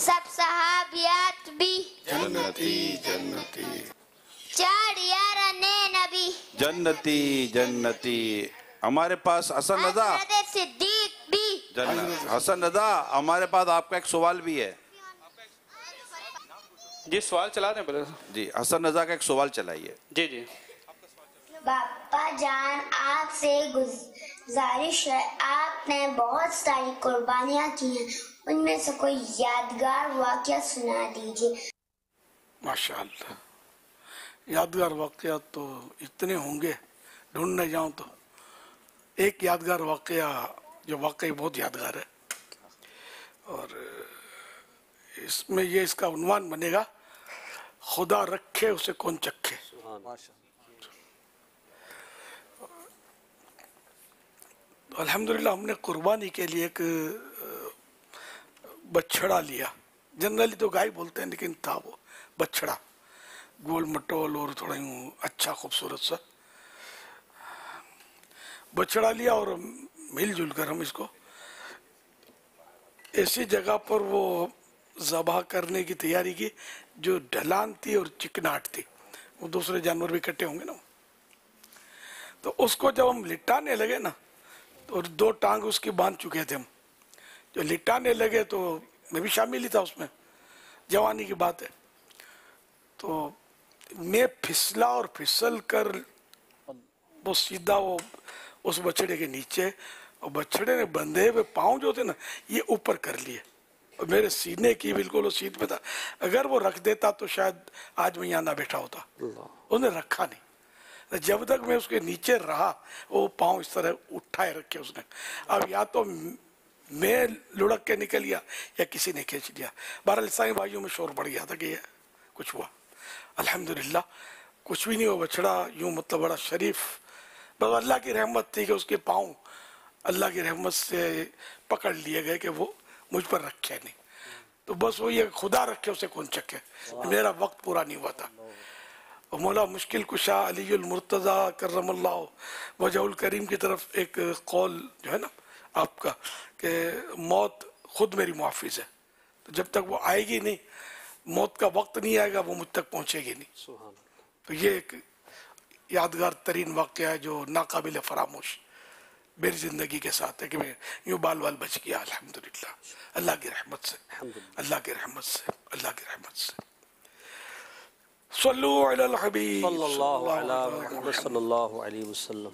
سب صحابیات بھی جنتی جنتی چار یارنے نبی جنتی جنتی. ہمارے پاس حسن رضا حضرت صدیق بھی حسن رضا ہمارے پاس آپ کا ایک سوال بھی ہے. جی سوال چلا دیں بولے. جی حسن رضا کا ایک سوال چلائیے. جی جی. باپا جان آپ سے گزارش ہے، آپ نے بہت ساری قربانیاں کی ہیں، ان میں سے کوئی یادگار واقعہ سنا دیجیے. ماشاءاللہ یادگار واقعات تو اتنے ہوں گے، ڈھونڈنے جاؤں تو. ایک یادگار واقعہ جو واقعی بہت یادگار ہے، اور اس میں یہ اس کا عنوان بنے گا، خدا رکھے اسے کون چکھے. الحمدللہ ہم نے قربانی کے لیے ایک بچھڑا لیا. جنرلی تو گائے بولتے ہیں لیکن تھا وہ بچھڑا، گول مٹول اور تھوڑا یوں اچھا خوبصورت سا بچھڑا لیا، اور مل جل کر ہم اس کو ایسی جگہ پر وہ ذبح کرنے کی تیاری کی جو ڈھلان تھی اور چکناٹ تھی. وہ دوسرے جانور بھی کٹے ہوں گے نا. تو اس کو جب ہم لٹانے لگے نا، اور دو ٹانگ اس کی باندھ چکے تھے ہم، جو لٹانے لگے تو میں بھی شامل ہی تھا اس میں، جوانی کی بات ہے. تو میں پھسلا اور پھسل کر وہ سیدھا وہ اس بچڑے کے نیچے، اور بچڑے نے بندھے ہوئے پاؤں جو تھے نا یہ اوپر کر لیے، اور میرے سینے کی بالکل وہ سیٹ پہ تھا. اگر وہ رکھ دیتا تو شاید آج میں یہاں نہ بیٹھا ہوتا. انہوں نے رکھا نہیں. جب تک میں اس کے نیچے رہا وہ پاؤں اس طرح اٹھائے رکھے اس نے. اب یا تو میں لڑک کے نکل گیا یا کسی نے کھینچ لیا. بہرحال عیسائی بھائیوں میں شور پڑ گیا تھا کہ یہ کچھ ہوا. الحمدللہ کچھ بھی نہیں ہوا. بچڑا یوں مطلب بڑا شریف، بس اللہ کی رحمت تھی کہ اس کے پاؤں اللہ کی رحمت سے پکڑ لیے گئے کہ وہ مجھ پر رکھے نہیں. تو بس وہ یہ خدا رکھے اسے کون چکے. میرا وقت پورا نہیں ہوا تھا. اور مولا مشکل کشا علی المرتضی کرم اللہ وجہ الکریم کی طرف ایک قول جو ہے نا آپ کا کہ موت خود میری محافظ ہے، تو جب تک وہ آئے گی نہیں، موت کا وقت نہیں آئے گا، وہ مجھ تک پہنچے گی نہیں. تو یہ ایک یادگار ترین واقعہ ہے جو ناقابل فراموش میری زندگی کے ساتھ ہے کہ میں یوں بال بال بچ گیا الحمدللہ اللہ کی رحمت سے، اللہ کی رحمت سے، اللہ کی رحمت سے. صلو علی الحبیب صلی اللہ علیہ وسلم.